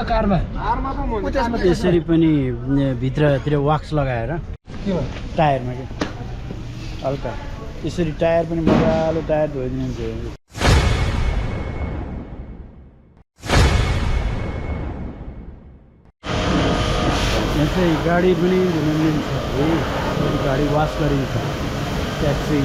कारमा यसरी पनि भित्रतिर वाक्स लगाएर टायरमा के हल्का यसरी टायर पनि मजाले टायर धोइदिनुहुन्छ। यहाँ चाहिँ गाडी पनि धुन मिल्छ है, गाडी वास गरिन्छ। ट्याक्सी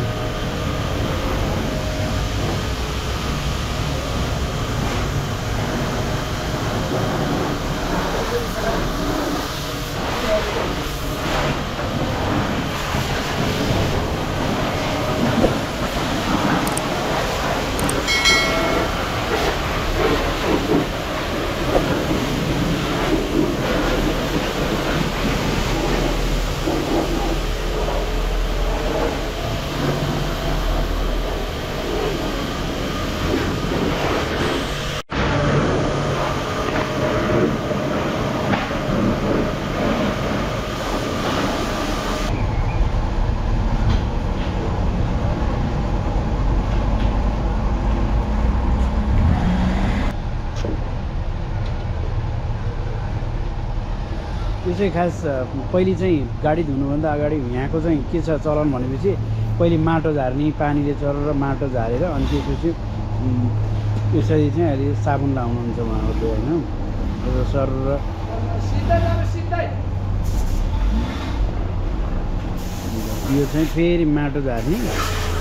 यो चाहिँ खास पहिले चाहिँ गाडी धुनुभन्दा अगाडि यहाँको चाहिँ के छ चलन भनेपछि पहिले माटो झार्ने, पानीले चरेर माटो झारेर अनि त्यसपछि यसरी चाहिँ अहिले साबुन लाउनुहुन्छ उहाँहरूले होइन। सर यो चाहिँ फेरि माटो झार्ने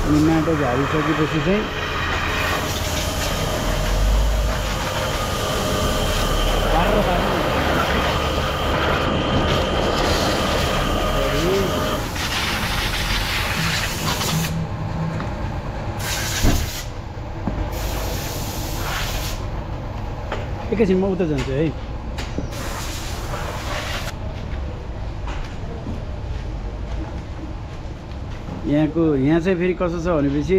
अनि माटो झारिसकेपछि चाहिँ एकैछिन म उता जान्छु है। यहाँ चाहिँ फेरि कस्तो छ भनेपछि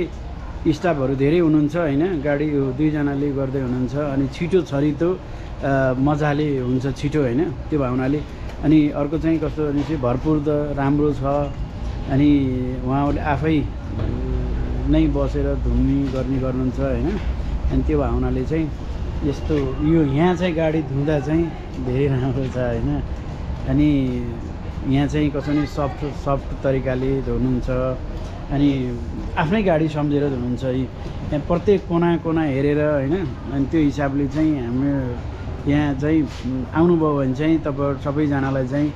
स्टाफहरू धेरै हुनुहुन्छ होइन, गाडी दुईजनाले गर्दै हुनुहुन्छ अनि छिटो छरितो मजाले हुन्छ छिटो होइन, त्यो भावनाले। अनि अर्को चाहिँ कस्तो भनेपछि भरपुर त राम्रो छ अनि उहाँहरूले आफै नै बसेर धुम्ने गर्नुहुन्छ होइन। अनि त्यो भावनाले चाहिँ यस्तो यो यहाँ चाहिँ गाडी धुँदा चाहिँ धेरै राम्रो छ होइन। अनि यहाँ चाहिँ कसो नि सफ्ट तरिकाले धुनुहुन्छ अनि आफ्नै गाडी सम्झेर धुनुहुन्छ। यहाँ प्रत्येक कोना हेरेर होइन। अनि त्यो हिसाबले चाहिँ हाम्रो यहाँ चाहिँ आउनुभयो भने चाहिँ तपाईँ सबैजनालाई चाहिँ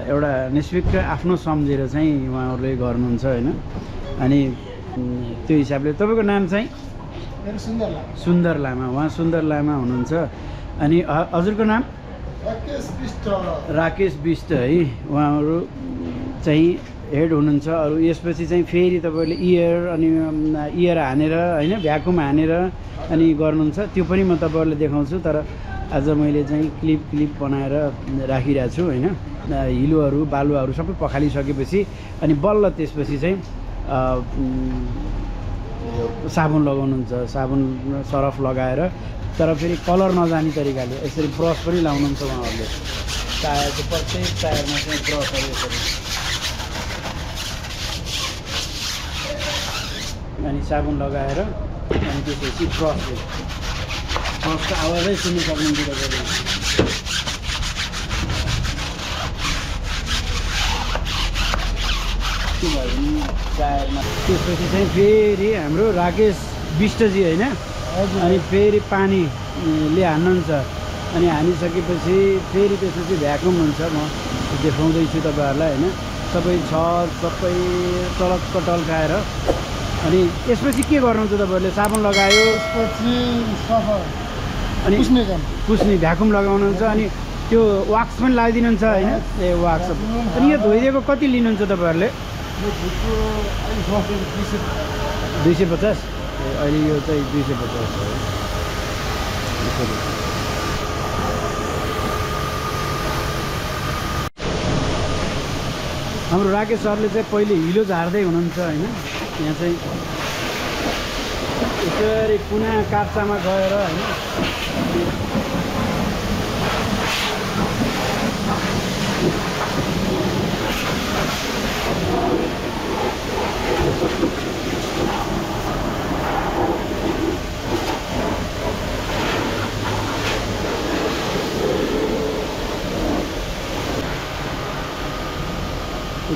एउटा निश्चित आफ्नो सम्झेर चाहिँ उहाँहरूले गर्नुहुन्छ होइन। अनि त्यो हिसाबले तपाईँको नाम चाहिँ सुन्दर लामा, उहाँ सुन्दर लामा हुनुहुन्छ। अनि हजुरको नाम राकेश विष्ट है, उहाँहरू चाहिँ हेड हुनुहुन्छ। अरू यसपछि चाहिँ फेरि तपाईँले इयर हानेर होइन, भ्याकुम हानेर अनि गर्नुहुन्छ, त्यो पनि म तपाईँहरूलाई देखाउँछु। तर आज मैले चाहिँ क्लिप बनाएर राखिरहेको छु होइन। हिलोहरू बालुवाहरू सबै पखालिसकेपछि अनि बल्ल त्यसपछि चाहिँ साबुन लगाउनुहुन्छ, साबुन सरफ लगाएर। तर फेरि कलर नजाने तरिकाले यसरी ब्रस पनि लाउनुहुन्छ उहाँहरूले। टायरको प्रत्येक टायरमा चाहिँ ब्रसहरू यसरी अनि साबुन लगाएर अनि त्यसपछि ब्रसको आवाजै सुन्नु सक्नुहुन्छ तपाईँले। त्यो भयो भने टायरमा त्यसपछि चाहिँ फेरि हाम्रो राकेश विष्टजी होइन। अनि फेरि पानीले हान्नुहुन्छ अनि हानिसकेपछि फेरि त्यसपछि भ्याकुम हुन्छ। म देखाउँदैछु तपाईँहरूलाई होइन। सबै सबै टलक्क टल्काएर अनि यसपछि के गर्नुहुन्छ तपाईँहरूले? साबुन लगायो अनि पुस्ने भ्याकुम लगाउनुहुन्छ अनि त्यो वाक्स पनि लगाइदिनुहुन्छ होइन। ए वाक्स अनि यो धोइदिएको कति लिनुहुन्छ तपाईँहरूले? 250। अहिले यो चाहिँ 250 हो। हाम्रो राकेश सरले चाहिँ पहिले हिलो झार्दै हुनुहुन्छ होइन। यहाँ चाहिँ यसरी कुना काप्चामा गएर होइन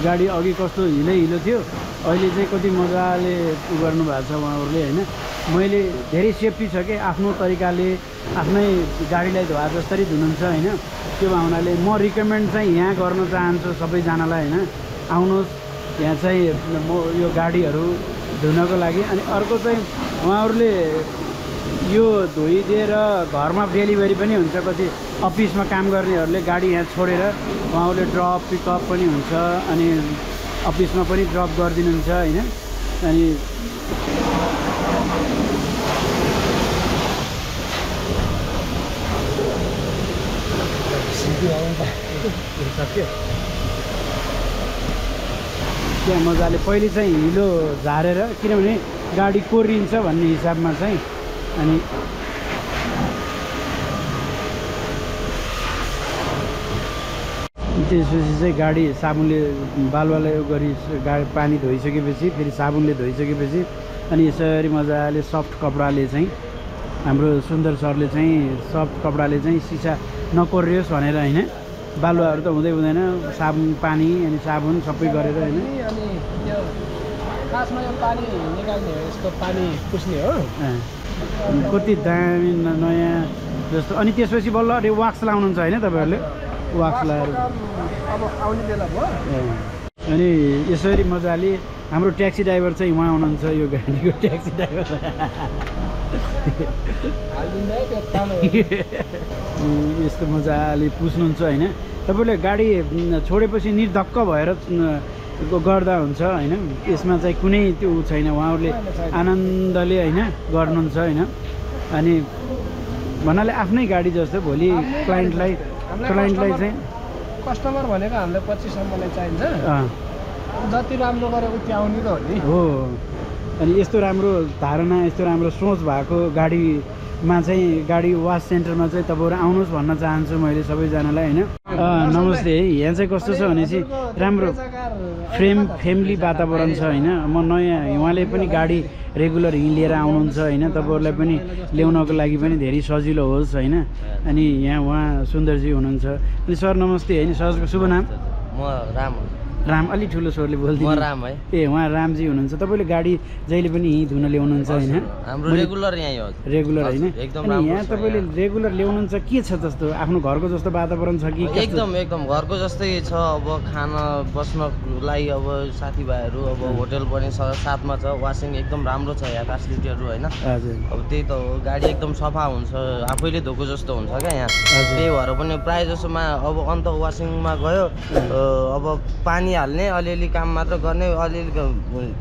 गाडी अघि कस्तो हिलो थियो, अहिले चाहिँ कति मजाले गर्नु भएको छ उहाँहरूले होइन। मैले धेरै सेफ्टी छ कि आफ्नो तरिकाले आफ्नै गाडीलाई धुवा जसरी धुनुहुन्छ होइन। त्यो भावनाले म रिकमेन्ड चाहिँ यहाँ गर्न चाहन्छु सबैजनालाई होइन, आउनुहोस् यहाँ चाहिँ म यो गाडीहरू धुनको लागि। अनि अर्को चाहिँ उहाँहरूले यो धोइदिएर घरमा डेलिभरी पनि हुन्छ, कति अफिसमा काम गर्नेहरूले गाडी यहाँ छोडेर उहाँहरूले ड्रप पिकअप पनि हुन्छ, अनि अफिसमा पनि ड्रप गरिदिनुहुन्छ होइन। अनि त्यहाँ मजाले पहिले चाहिँ हिलो झारेर, किनभने गाडी कोरिन्छ भन्ने हिसाबमा चाहिँ। अनि त्यसपछि चाहिँ गाडी साबुनले बालुवाले गरी गाडी पानी धोइसकेपछि फेरि साबुनले धोइसकेपछि अनि यसरी मजाले सफ्ट कपडाले चाहिँ हाम्रो सुन्दर सरले चाहिँ सफ्ट कपडाले चाहिँ सिसा नकोरियोस् भनेर होइन। बालुवाहरू त हुँदै हुँदैन, साबुन पानी अनि साबुन सबै गरेर होइन। अनि त्यो खासमा यो पानी निकाल्ने हो, यसको पानी पुस्ने हो। कति दामी नयाँ जस्तो। अनि त्यसपछि बल्ल अरे वाक्स लाउनुहुन्छ होइन तपाईँहरूले, वाक्स लाएर अब आउने बेला भयो। अनि यसरी मजाले हाम्रो ट्याक्सी ड्राइभर चाहिँ उहाँ हुनुहुन्छ, यो गाडीको ट्याक्सी ड्राइभर। यस्तो मजाले पुस्नुहुन्छ होइन। तपाईँले गाडी छोडेपछि निर्धक्क भएर गर्दा हुन्छ होइन। यसमा चाहिँ कुनै त्यो छैन, उहाँहरूले आनन्दले होइन गर्नुहुन्छ होइन। अनि भन्नाले आफ्नै गाडी जस्तो भोलि क्लाइन्टलाई चाहिँ कस्टमर भनेको हामीलाई 25सम्मलाई चाहिन्छ, जति राम्रो गरेको उति आउने त हो नि हो। अनि यस्तो राम्रो धारणा, यस्तो राम्रो सोच भएको गाडीमा चाहिँ गाडी वास सेन्टरमा चाहिँ तपाईँहरू आउनुहोस् भन्न चाहन्छु मैले सबैजनालाई होइन। नमस्ते। यहाँ चाहिँ कस्तो छ भनेपछि राम्रो फ्यामिली वातावरण छ होइन। म नयाँ उहाँले पनि गाडी रेगुलर लिएर आउनुहुन्छ होइन, तपाईँहरूलाई पनि ल्याउनको लागि पनि धेरै सजिलो होस् होइन। अनि यहाँ उहाँ सुन्दरजी हुनुहुन्छ। अनि सर नमस्ते होइन। सरको शुभ नाम? म राम। राम अलि ठुलो स्वरले बोलिदिनु। राम है। ए उहाँ रामजी हुनुहुन्छ। तपाईँले गाडी जहिले पनि यहीँ धुन ल्याउनुहुन्छ होइन? हाम्रो रेगुलर यहीँ हो। रेगुलर होइन? एकदम अनि यहाँ तपाईँले रेगुलर ल्याउनुहुन्छ, के छ जस्तो आफ्नो घरको जस्तो वातावरण छ कि? एकदम घरको जस्तै छ। अब खाना बस्नलाई अब साथीभाइहरू अब होटल पनि साथमा छ, वासिङ एकदम राम्रो छ यहाँ फेसिलिटीहरू होइन। हजुर। अब त्यही त हो, गाडी एकदम सफा हुन्छ, आफैले धोको जस्तो हुन्छ क्या यहाँ। त्यही भएर पनि प्रायः जसोमा अब अन्त वासिङमा गयो, अब पानी हाल्ने अलिअलि काम मात्र गर्ने, अलिअलि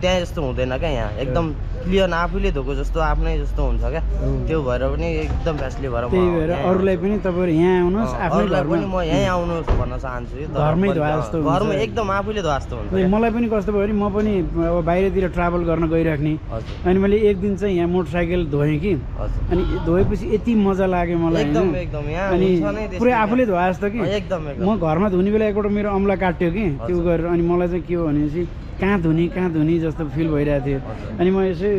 त्यहाँ जस्तो हुँदैन क्या यहाँ। एकदम क्लियर आफूले धोको जस्तो आफ्नै जस्तो हुन्छ क्या। त्यो भएर पनि एकदम फ्यासिलिटी भएर त्यही भएर अरूलाई पनि तपाईँहरू यहाँ आउनुहोस्, अरूलाई पनि म यहीँ आउनुहोस् भन्न चाहन्छु। घरमै धोआ जस्तो हुन्छ। घरमा एकदम आफूले धोआ जस्तो हुन्छ। मलाई पनि कस्तो भयो भने म पनि अब बाहिरतिर ट्राभल गर्न गइराख्ने, अनि मैले एक दिन चाहिँ यहाँ मोटरसाइकल धोएँ कि, अनि धोएपछि यति मजा लाग्यो मलाई। एकदम यहाँ अनि पुरै आफूले धोआ जस्तो कि। एकदम म घरमा धुने बेला एकपल्ट मेरो औँला काट्यो कि, त्यो गरेर अनि मलाई चाहिँ के हो भनेपछि कहाँ धुने जस्तो फिल भइरहेको थियो। अनि म यसै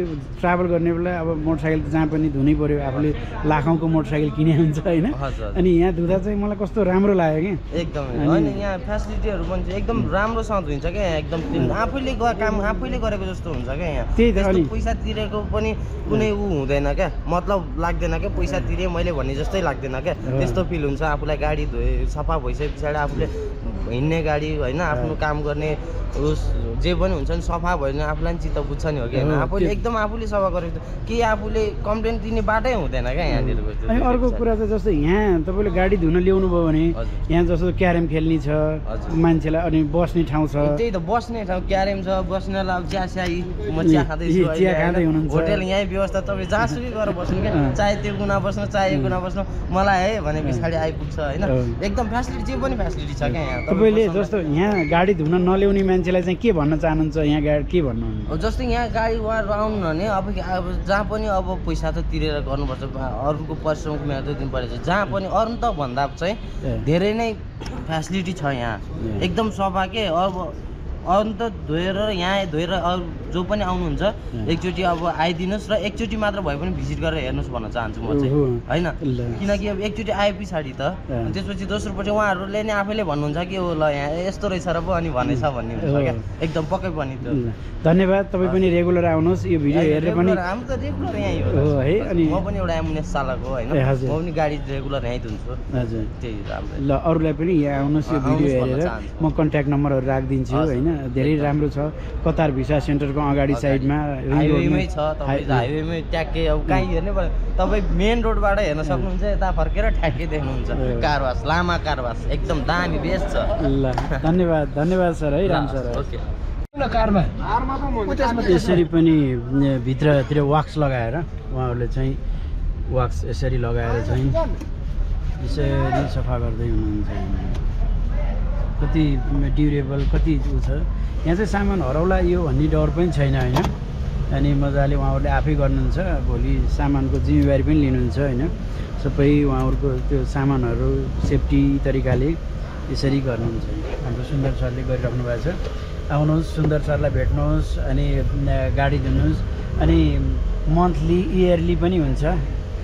ट्राभल गर्ने बेला अब मोटरसाइकल जहाँ पनि धुनै पऱ्यो, आफूले लाखौँको मोटरसाइकल किने हुन्छ होइन। अनि यहाँ धुँदा चाहिँ मलाई कस्तो राम्रो लाग्यो कि एकदम। होइन यहाँ फेसिलिटीहरू पनि एकदम राम्रोसँग धुइन्छ क्या यहाँ। एकदम आफैले काम आफैले गरेको जस्तो हुन्छ क्या यहाँ। त्यही त। अनि पैसा तिरेको पनि कुनै ऊ हुँदैन क्या, मतलब लाग्दैन क्या। पैसा तिरेँ मैले भन्ने जस्तै लाग्दैन क्या, त्यस्तो फिल हुन्छ। आफूलाई गाडी धोए सफा भइसके पछाडि आफूले हिँड्ने गाडी होइन, आफ्नो काम गर्ने उस जे पनि हुन्छ नि, सफा भयो भने आफूलाई पनि चित्त बुझ्छ नि हो कि होइन। आफूले एकदम आफूले सफा गरेको के आफूले कम्प्लेन दिने बाटै हुँदैन क्या यहाँनिरको। अनि अर्को कुरा चाहिँ जस्तो यहाँ तपाईँले गाडी धुन ल्याउनु भयो भने यहाँ जस्तो क्यारम खेल्ने छ मान्छेलाई, अनि बस्ने ठाउँ छ। त्यही त बस्ने ठाउँ क्यारम छ, बस्नलाई अब चिया म चिया खाँदैछु, चिया खाँदै हुनुहुन्छ। होटेल यहीँ व्यवस्था, तपाईँ जहाँसुकै गएर बस्नु क्या, चाहे त्यो गुना बस्नु चाहे यो गुना बस्नु, मलाई है भने पछाडि आइपुग्छ होइन। एकदम फेसिलिटी जे पनि फेसिलिटी छ क्या यहाँ। तपाईँले जस्तो यहाँ गाडी धुन नल्याउने मान्छेलाई चाहिँ के भन्न चाहनुहुन्छ? यहाँ गाडी के भन्नुहुन्छ? जस्तो यहाँ गाडी उहाँ आउनु भने अब जहाँ पनि अब पैसा त तिरेर गर्नुपर्छ, अरूको परिश्रमको मेहनत दिनु परेछ। जहाँ पनि अरू त भन्दा चाहिँ धेरै नै फेसिलिटी छ यहाँ, एकदम सफा के। अब अन्त धोएर यहाँ धोएर अरू जो पनि आउनुहुन्छ एकचोटि अब आइदिनुहोस् र एकचोटि मात्र भए पनि भिजिट गरेर हेर्नुहोस् भन्न चाहन्छु म चाहिँ होइन किनकि अब एकचोटि आए पछाडि त त्यसपछि दोस्रोपट्टि उहाँहरूले नै आफैले भन्नुहुन्छ कि ओ ल यहाँ यस्तो रहेछ र पो अनि भनेछ भन्ने हुन्छ क्या एकदम पक्कै पनि त्यो धन्यवाद तपाईँ पनि रेगुलर आउनुहोस् यो भिडियो हेरेर पनि हामी त रेगुलर यहीँ हो है अनि म पनि एउटा एम्बुलेन्स चालक हो होइन म पनि गाडी रेगुलर यहीँ धुन्छु हजुर त्यही राम्रो ल अरूलाई पनि यहाँ आउनुहोस् यो भिडियो हेरेर म कन्ट्याक्ट नम्बरहरू राखिदिन्छु होइन धेरै राम्रो छ कतार भिसा सेन्टरको अगाडि साइडमा हाइवेमै छ तपाईँ हाइवेमै ट्याक्कै अब कहीँ हेर्नै पर्यो तपाईँ मेन रोडबाट हेर्न सक्नुहुन्छ यता फर्केर ठ्याक्कै देख्नुहुन्छ कारवास लामा कारवास एकदम दामी बेस्ट छ ल धन्यवाद सर है राम सर ओके यसरी पनि भित्रतिर वाक्स लगाएर उहाँहरूले चाहिँ वाक्स यसरी लगाएर चाहिँ यसरी सफा गर्दै हुनुहुन्छ कति ड्युरेबल कति उ छ यहाँ चाहिँ सामान हराउला यो भन्ने डर पनि छैन होइन अनि मजाले उहाँहरूले आफै गर्नुहुन्छ भोलि सामानको जिम्मेवारी पनि लिनुहुन्छ होइन सबै उहाँहरूको त्यो सामानहरू सेफ्टी तरिकाले यसरी गर्नुहुन्छ हाम्रो सुन्दर सरले गरिराख्नु भएको छ आउनुहोस् सुन्दर सरलाई भेट्नुहोस् अनि गाडी धुनुहोस् अनि मन्थली इयरली पनि हुन्छ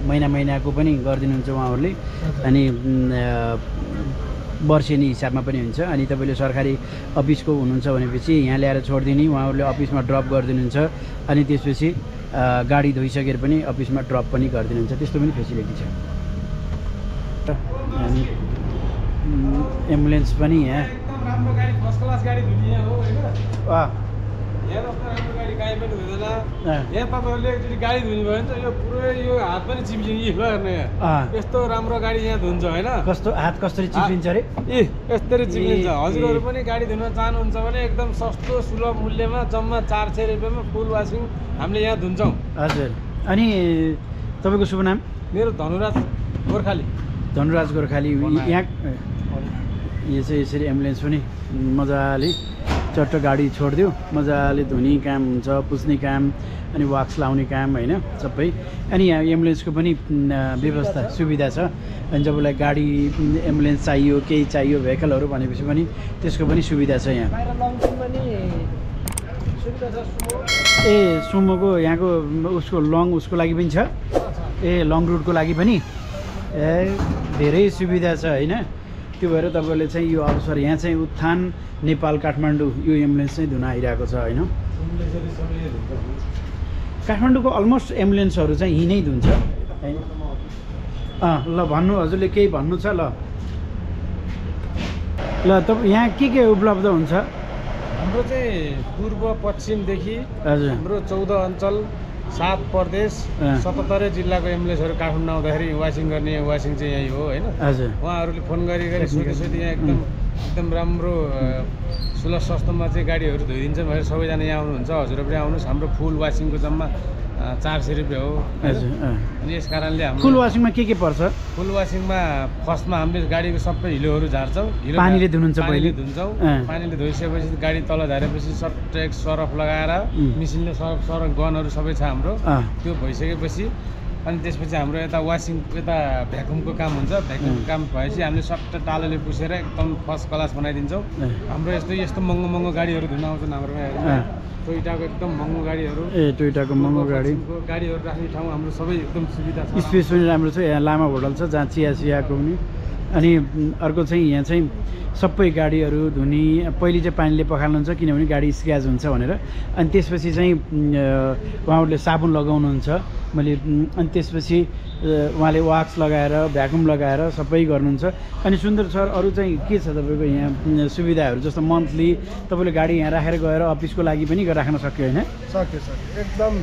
महिनाको पनि गरिदिनुहुन्छ उहाँहरूले अनि वर्षेनी हिसाबमा पनि हुन्छ अनि तपाईँले सरकारी अफिसको हुनुहुन्छ भनेपछि यहाँ ल्याएर छोडिदिने उहाँहरूले अफिसमा ड्रप गरिदिनुहुन्छ अनि त्यसपछि गाडी धोइसकेर पनि अफिसमा ड्रप पनि गरिदिनुहुन्छ त्यस्तो पनि फेसिलिटी छ अनि एम्बुलेन्स पनि यहाँ राम्रो गाडी फर्स्ट क्लास गाडी धुने यहाँ हो होइन यहाँ जस्तो राम्रो गाडी गाडी पनि हुँदैन यहाँ तपाईँहरूले एकचोटि गाडी धुने भयो भने चाहिँ यो पुरै यो हात पनि चिप्लिने हेर्नु यहाँ यस्तो राम्रो गाडी यहाँ धुन्छ होइन कस्तो हात कसरी चिप्लिन्छ अरे यस्तरी चिप्लिन्छ हजुरहरू पनि गाडी धुन चाहनुहुन्छ भने एकदम सस्तो सुलभ मूल्यमा जम्मा 400 रुपियाँमा फुल वासिङ हामीले यहाँ धुन्छौँ हजुर अनि तपाईँको शुभ नाम मेरो धनुराज गोर्खाली यहाँ यो चाहिँ यसरी एम्बुलेन्स पनि मजाले चट्ट गाडी छोडिदियो मजाले धुने काम हुन्छ पुस्ने काम अनि वाक्स लाउने काम होइन सबै अनि यहाँ एम्बुलेन्सको पनि व्यवस्था सुविधा छ अनि जबलाई गाडी एम्बुलेन्स चाहियो केही चाहियो भेहिकलहरू भनेपछि पनि त्यसको पनि सुविधा छ यहाँ ए सुमोको यहाँको उसको उसको लागि पनि छ ए लङ रुटको लागि पनि ए धेरै सुविधा छ होइन त्यो भएर तपाईँले चाहिँ यो अवसर यहाँ चाहिँ उत्थान नेपाल काठमाडौँ यो एम्बुलेन्स चाहिँ धुन आइरहेको छ होइन काठमाडौँको अलमोस्ट एम्बुलेन्सहरू चाहिँ यहीँ नै धुन्छ होइन ल भन्नु हजुरले केही भन्नु छ ल तपाईँ यहाँ के उपलब्ध हुन्छ हाम्रो चाहिँ पूर्व पश्चिमदेखि हजुर हाम्रो 14 अञ्चल 7 प्रदेश 77 जिल्लाको एम्बुलेन्सहरू काठमाडौँ आउँदाखेरि वासिङ गर्ने वासिङ चाहिँ यही हो होइन हजुर उहाँहरूले फोन गरी सोधी यहाँ एकदम राम्रो सुलभ सस्तोमा चाहिँ गाडीहरू धोइदिन्छ भनेर सबैजना यहाँ आउनुहुन्छ हजुर पनि आउनुहोस् हाम्रो फुल वासिङको जम्मा 400 रुपियाँ हो हजुर अनि यस कारणले हाम्रो फुल वासिङमा के पर्छ फुल वासिङमा फर्स्टमा हामीले गाडीको सबै हिलोहरू झार्छौँ पानीले धुनुहुन्छ पहिले धुन्छौँ पानीले धोइसकेपछि गाडी तल झारेपछि सट्ट सरफ लगाएर मिसिनले सरफ गनहरू सबै छ हाम्रो त्यो भइसकेपछि अनि त्यसपछि हाम्रो यता वासिङ यता भ्याकुमको काम हुन्छ भ्याकुमको काम भएपछि हामीले सट्ट टालोले पुसेर एकदम फर्स्ट क्लास बनाइदिन्छौँ हाम्रो यस्तो महँगो गाडीहरू धुन आउँछन् हाम्रोमा टोयोटाको एकदम महँगो गाडीहरू टोयोटाको महँगो गाडीहरू राख्ने ठाउँ हाम्रो सबै एकदम सुविधा छ स्पेस पनि राम्रो छ यहाँ लामा होटल छ जहाँ चियाको पनि अनि अर्को चाहिँ यहाँ चाहिँ सबै गाडीहरू धुने पहिले चाहिँ पानीले पखाल्नुहुन्छ किनभने गाडी स्क्र्याच हुन्छ भनेर अनि त्यसपछि चाहिँ उहाँहरूले साबुन लगाउनुहुन्छ मैले अनि त्यसपछि उहाँले वाक्स लगाएर भ्याकुम लगाएर सबै गर्नुहुन्छ अनि सुन्दर सर अरू चाहिँ के छ तपाईँको यहाँ सुविधाहरू जस्तो मन्थली तपाईँले गाडी यहाँ राखेर गएर अफिसको लागि पनि राख्न सक्यो होइन सक्यो एकदम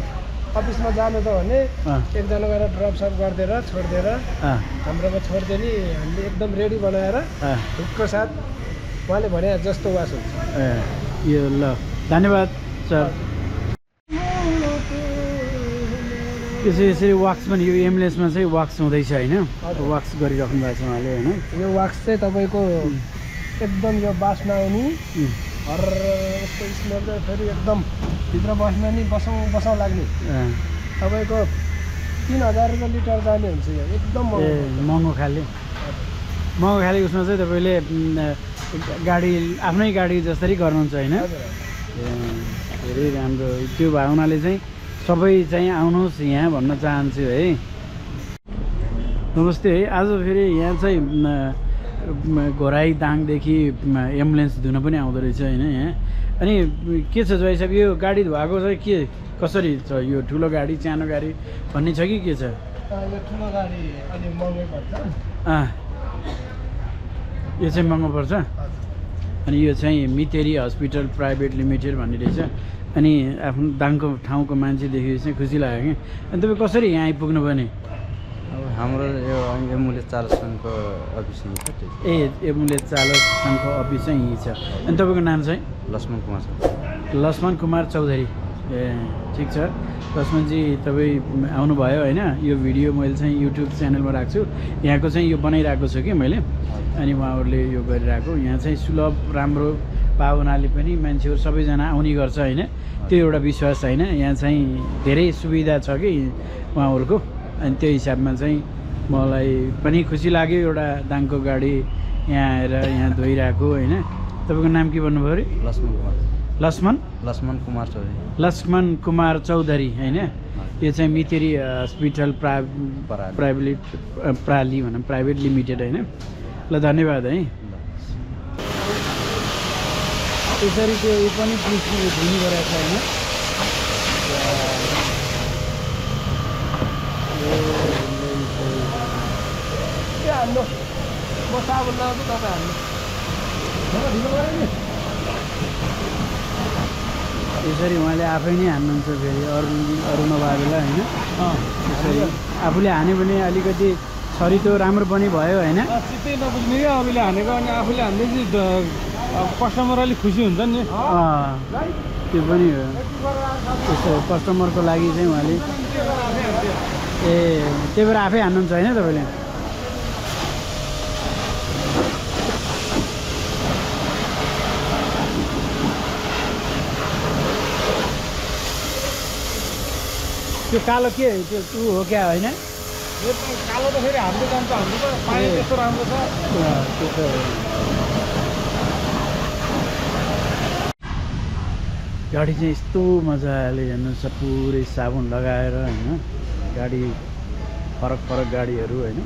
अफिसमा जानु त भने एकजना गएर ड्रपसप गरिदिएर छोडिदिएर हाम्रोमा छोडिदियो नि हामीले एकदम रेडी बनाएर ढुक्क साथ उहाँले भने जस्तो वास हुन्छ यो ल धन्यवाद सर यसरी वाक्स पनि यो एम्बुलेन्समा चाहिँ वाक्स हुँदैछ होइन वाक्स गरिराख्नु भएको छ उहाँले होइन यो वाक्स चाहिँ तपाईँको एकदम यो बासमा आउने यस्तो स्मेल चाहिँ फेरि एकदम भित्र बस्न नि बसाउँ लाग्ने तपाईँको 3000 रुपियाँ लिटर जाने हुन्छ यो एकदम महँगो खाले उसमा चाहिँ तपाईँले गाडी आफ्नै गाडी जसरी गर्नुहुन्छ होइन धेरै राम्रो त्यो भावनाले चाहिँ सबै चाहिँ आउनुहोस् यहाँ भन्न चाहन्छु है नमस्ते है आज फेरि यहाँ चाहिँ घोराई दाङदेखि एम्बुलेन्स धुन पनि आउँदो रहेछ होइन यहाँ अनि के छ जोइ साहब यो गाडी धुवाको चाहिँ के कसरी छ यो ठुलो गाडी सानो गाडी भन्ने छ कि के छ यो ठुलो गाडी अलि महँगै पर्छ यो चाहिँ महँगो पर्छ अनि यो चाहिँ मितेरी हस्पिटल प्राइभेट लिमिटेड भन्ने रहेछ अनि आफ्नो दाङको ठाउँको मान्छे देखेपछि चाहिँ खुसी लाग्यो कि अनि तपाईँ कसरी यहाँ आइपुग्नु भने अब हाम्रो यो एम्बुलेन्स चालक सङ्घको अफिस यहीँ छ ए एम्बुलेन्स चालक सङ्घको अफिस चाहिँ यहीँ छ अनि तपाईँको नाम चाहिँ लक्ष्मण कुमार छ लक्ष्मण कुमार चौधरी ए ठिक छ लक्ष्मणजी तपाईँ आउनुभयो होइन यो भिडियो मैले चाहिँ युट्युब च्यानलमा राख्छु यहाँको चाहिँ यो बनाइरहेको छु कि मैले अनि उहाँहरूले यो गरिरहेको यहाँ चाहिँ सुलभ राम्रो पाहुनाले पनि मान्छेहरू सबैजना आउने गर्छ होइन त्यो एउटा विश्वास होइन यहाँ चाहिँ धेरै सुविधा छ कि उहाँहरूको अनि त्यो हिसाबमा चाहिँ मलाई पनि खुसी लाग्यो एउटा दाङको गाडी यहाँ आएर यहाँ धोइरहेको होइन तपाईँको नाम के भन्नुभयो अरे लक्ष्मण कुमार चौधरी होइन यो चाहिँ मितेरी हस्पिटल प्राली भनौँ प्राइभेट लिमिटेड होइन ल धन्यवाद है यसरी त्यो यो पनि धुनी गरेको छ होइन यसरी उहाँले आफै नै हान्नुहुन्छ फेरि अरू नभए बेला होइन यसरी आफूले हान्यो भने अलिकति छरितो राम्रो पनि भयो होइन चित्तै नबुझ्ने क्या आफूले हानेको अनि आफूले हान्दै चाहिँ कस्टमर अलिक खुसी हुन्छ नि त्यो पनि हो त्यस्तो कस्टमरको लागि चाहिँ उहाँले ए त्यही भएर आफै हान्नुहुन्छ होइन तपाईँले त्यो कालो के त्यो ऊ हो क्या होइन कालो त फेरि हाम्रो जान्छ हाम्रो त पानी त्यस्तो राम्रो छ त्यो गाडी चाहिँ यस्तो मजाले हेर्नुहोस् पुरै साबुन लगाएर होइन गाडी फरक फरक गाडीहरू होइन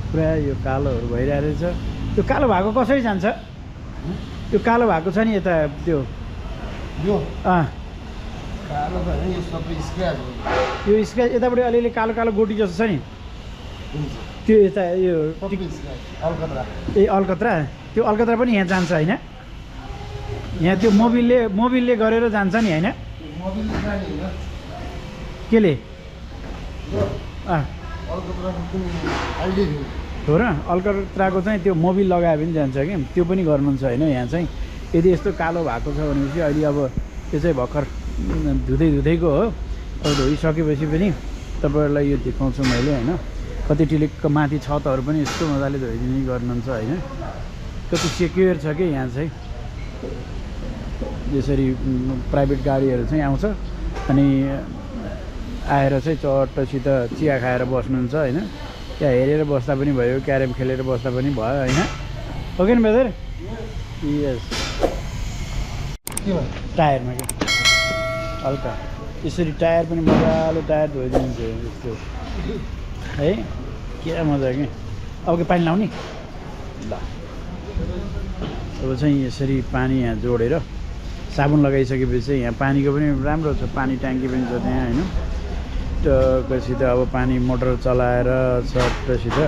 पुरा यो कालोहरू भइरहेको रहेछ त्यो कालो भएको कसरी जान्छ त्यो कालो भएको छ नि यता त्यो यो कालो त यो सबै स्क्र्याच हो यो स्क्र्याच यतापट्टि अलिअलि कालो कालो गोटी जस्तो छ नि त्यो यता यो अलकत्रा ए अलकत्रा त्यो अलकत्रा पनि यहाँ जान्छ होइन यहाँ त्यो मोबिलले गरेर जान्छ नि होइन केले हो र अलकत्राको चाहिँ त्यो मोबिल लगायो भने जान्छ कि त्यो पनि गर्नुहुन्छ होइन यहाँ चाहिँ यदि यस्तो कालो भएको छ भनेपछि अहिले अब त्यो चाहिँ भर्खर धुँदैको हो अब धोइसकेपछि पनि तपाईँहरूलाई यो देखाउँछु मैले होइन कति टिलिकको माथि छतहरू पनि यस्तो मजाले धोइदिने गर्नुहुन्छ होइन कति सेक्योर छ कि यहाँ चाहिँ यसरी प्राइभेट गाडीहरू चाहिँ आउँछ अनि आएर चाहिँ चट्टसित चिया खाएर बस्नुहुन्छ होइन त्यहाँ हेरेर बस्दा पनि भयो क्यारम खेलेर बस्दा पनि भयो होइन ओके नि ब्रदर यस टायरमा क्या हल्का यसरी टायर पनि मजाले टायर धोइदिन्छ यस्तो है के मजा कि अब के पानी लाउने ल अब चाहिँ यसरी पानी यहाँ जोडेर साबुन लगाइसकेपछि चाहिँ यहाँ पानीको पनि राम्रो छ पानी ट्याङ्की पनि छ त्यहाँ होइन टक्कसित अब पानी मोटर चलाएर चट्टसित